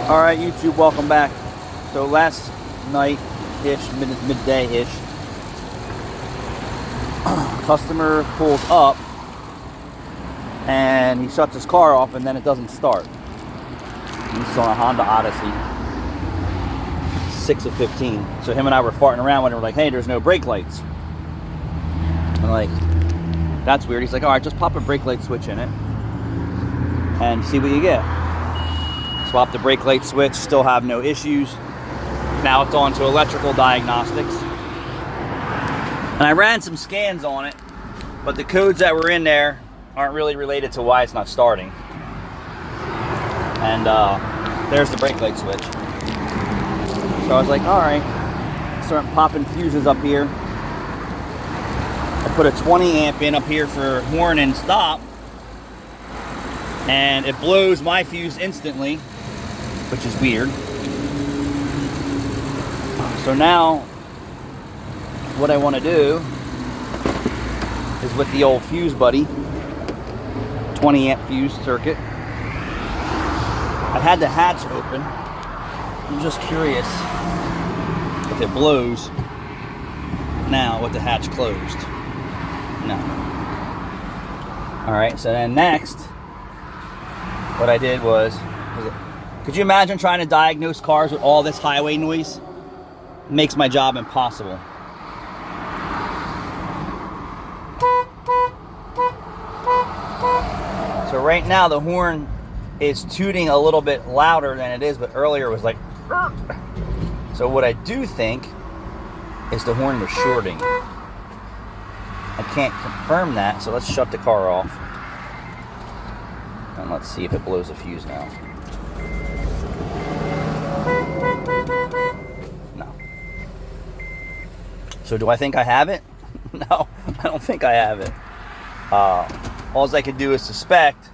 Alright, YouTube, welcome back. So last night-ish, midday-ish, customer pulls up and he shuts his car off and then it doesn't start. This is on a Honda Odyssey 6 of 15. So him and I were farting around when we were like, hey, there's no brake lights. I'm like, that's weird. He's like, alright, just pop a brake light switch in it and see what you get. Swap the brake light switch, still have no issues. Now it's on to electrical diagnostics. And I ran some scans on it, but the codes that were in there aren't really related to why it's not starting. And there's the brake light switch. So I was like, all right, start popping fuses up here. I put a 20 amp in up here for horn and stop, and it blows my fuse instantly, which is weird. So now what I want to do is with the old fuse buddy, 20 amp fuse circuit, I had the hatch open. I'm just curious if it blows now with the hatch closed. No. Alright, so then next what I did was, could you imagine trying to diagnose cars with all this highway noise? It makes my job impossible. So right now the horn is tooting a little bit louder than it is, but earlier it was like, so what I do think is the horn was shorting. I can't confirm that, so let's shut the car off. And let's see if it blows a fuse now. No. So do I think I have it? No, I don't think I have it. All I could do is suspect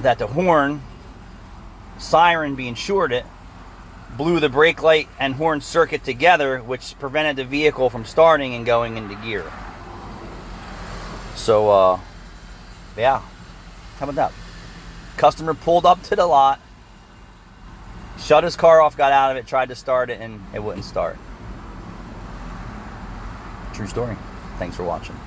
that the horn, siren being shorted, blew the brake light and horn circuit together, which prevented the vehicle from starting and going into gear. So, yeah. How about that? Customer pulled up to the lot, shut his car off, got out of it, tried to start it, and it wouldn't start. True story. Thanks for watching.